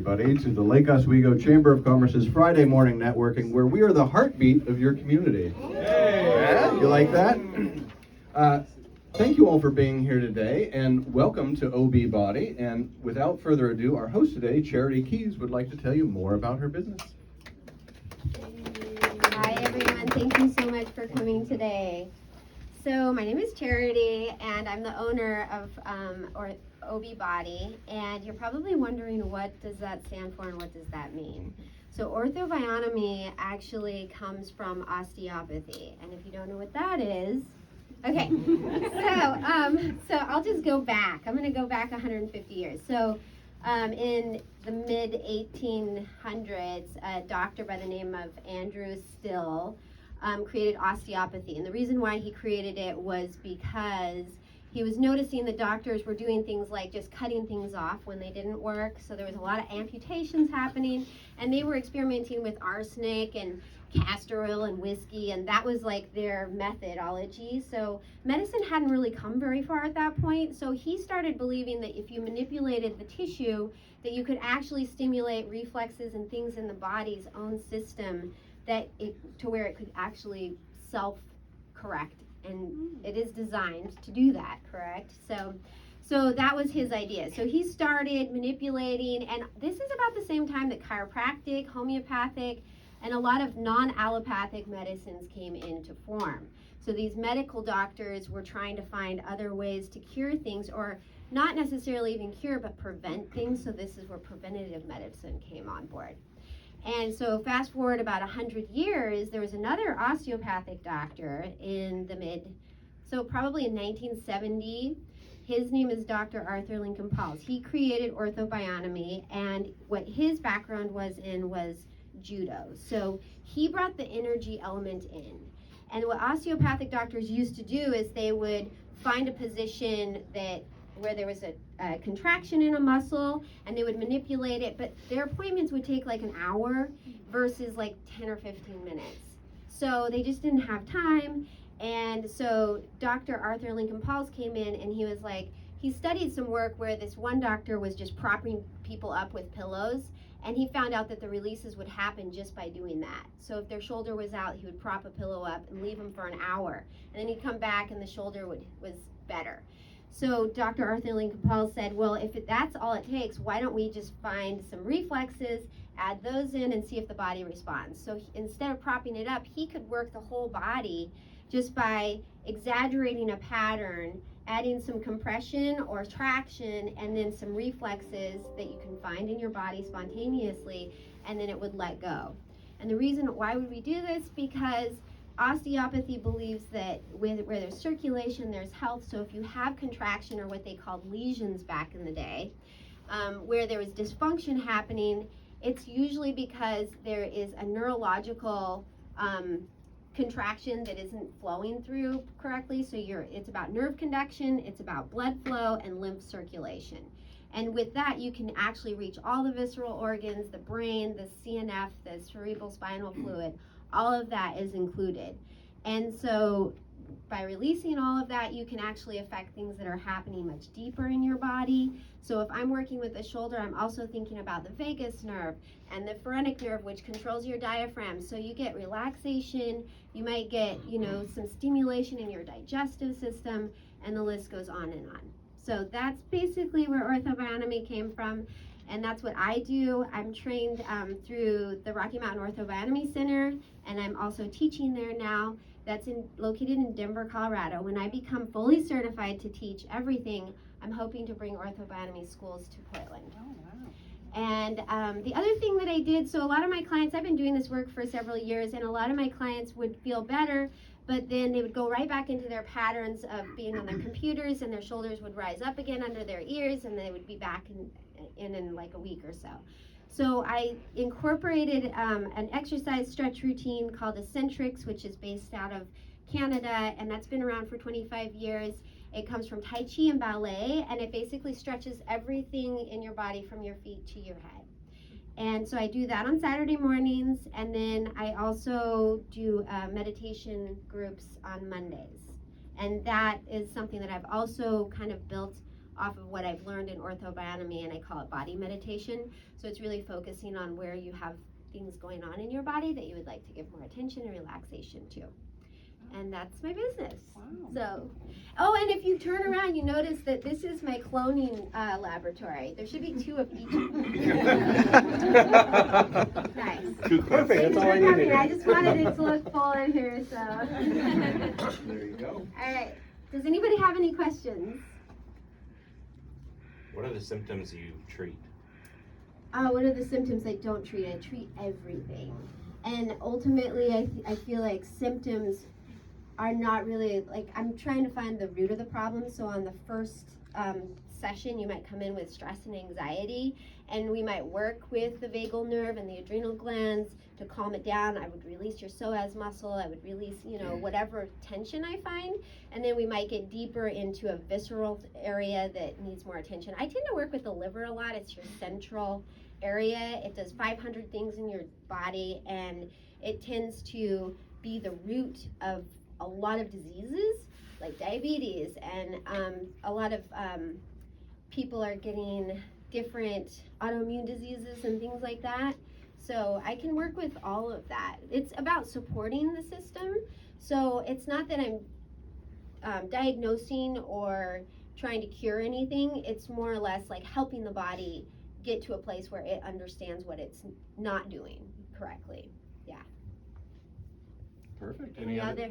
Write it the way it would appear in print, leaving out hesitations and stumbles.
everybody, to the Lake Oswego Chamber of Commerce's Friday morning networking, where we are the heartbeat of your community. Hey. Yeah, you like that? Thank you all for being here today, and welcome to OB Body. And without further ado, our host today, Charity Keys, would like to tell you more about her business. Hi everyone, thank you so much for coming today. So my name is Charity, and I'm the owner of OB Body, and you're probably wondering, what does that stand for and what does that mean? So Ortho Bionomy actually comes from osteopathy, and if you don't know what that is, okay, so I'll just go back. I'm going to go back 150 years. So in the mid-1800s, a doctor by the name of Andrew Still created osteopathy. And the reason why he created it was because he was noticing the doctors were doing things like just cutting things off when they didn't work. So there was a lot of amputations happening, and they were experimenting with arsenic and castor oil and whiskey, and that was like their methodology. So medicine hadn't really come very far at that point. So he started believing that if you manipulated the tissue, that you could actually stimulate reflexes and things in the body's own system to where it could actually self-correct. And it is designed to do that, correct? So that was his idea. So he started manipulating, and this is about the same time that chiropractic, homeopathic, and a lot of non-allopathic medicines came into form. So these medical doctors were trying to find other ways to cure things, or not necessarily even cure, but prevent things. So this is where preventative medicine came on board. And so fast forward about 100 years, there was another osteopathic doctor probably in 1970. His name is Dr. Arthur Lincoln Pauls. He created Ortho Bionomy, and what his background was judo. So he brought the energy element in. And what osteopathic doctors used to do is they would find a position where there was a contraction in a muscle, and they would manipulate it, but their appointments would take like an hour versus like 10 or 15 minutes. So they just didn't have time. And so Dr. Arthur Lincoln Pauls came in, and he was like, he studied some work where this one doctor was just propping people up with pillows, and he found out that the releases would happen just by doing that. So if their shoulder was out, he would prop a pillow up and leave them for an hour, and then he'd come back and the shoulder was better. So Dr. Arthur Lincoln Pauls said, well, if that's all it takes, why don't we just find some reflexes, add those in, and see if the body responds? So instead of propping it up, he could work the whole body just by exaggerating a pattern, adding some compression or traction, and then some reflexes that you can find in your body spontaneously, and then it would let go. And the reason why would we do this? Because osteopathy believes that where there's circulation, there's health. So if you have contraction, or what they called lesions back in the day, where there was dysfunction happening, it's usually because there is a neurological contraction that isn't flowing through correctly. So it's about nerve conduction, it's about blood flow and lymph circulation. And with that, you can actually reach all the visceral organs, the brain, the CNF, the cerebral spinal fluid. All of that is included. And so by releasing all of that, you can actually affect things that are happening much deeper in your body. So if I'm working with the shoulder, I'm also thinking about the vagus nerve and the phrenic nerve, which controls your diaphragm. So you get relaxation, you might get, some stimulation in your digestive system, and the list goes on and on. So that's basically where Ortho Bionomy came from. And that's what I do. I'm trained through the Rocky Mountain Ortho Bionomy Center, and I'm also teaching there now. That's located in Denver, Colorado. When I become fully certified to teach everything, I'm hoping to bring Ortho Bionomy schools to Portland. Oh, wow. And the other thing that I did, so a lot of my clients, I've been doing this work for several years, and a lot of my clients would feel better, but then they would go right back into their patterns of being on their computers, and their shoulders would rise up again under their ears, and they would be back in like a week or so. So I incorporated an exercise stretch routine called Eccentrics, which is based out of Canada, and that's been around for 25 years. It comes from Tai Chi and ballet, and it basically stretches everything in your body from your feet to your head. And so I do that on Saturday mornings, and then I also do meditation groups on Mondays. And that is something that I've also kind of built off of what I've learned in Ortho Bionomy, and I call it body meditation. So it's really focusing on where you have things going on in your body that you would like to give more attention and relaxation to. And that's my business. Wow. So, oh, and if you turn around, you notice that this is my cloning laboratory. There should be 2 of each. Nice. Too Perfect, that's Thanks all for I coming. needed. I just wanted it to look full in here, so. There you go. All right. Does anybody have any questions? What are the symptoms you treat? What are the symptoms I don't treat? I treat everything. And ultimately, I feel like symptoms are not really, like, I'm trying to find the root of the problem. So on the first session, you might come in with stress and anxiety, and we might work with the vagal nerve and the adrenal glands to calm it down. I would release your psoas muscle. I would release, whatever tension I find. And then we might get deeper into a visceral area that needs more attention. I tend to work with the liver a lot. It's your central area. It does 500 things in your body, and it tends to be the root of a lot of diseases like diabetes, and a lot of people are getting different autoimmune diseases and things like that. So I can work with all of that. It's about supporting the system. So it's not that I'm diagnosing or trying to cure anything. It's more or less like helping the body get to a place where it understands what it's not doing correctly. Yeah. Perfect. Any other-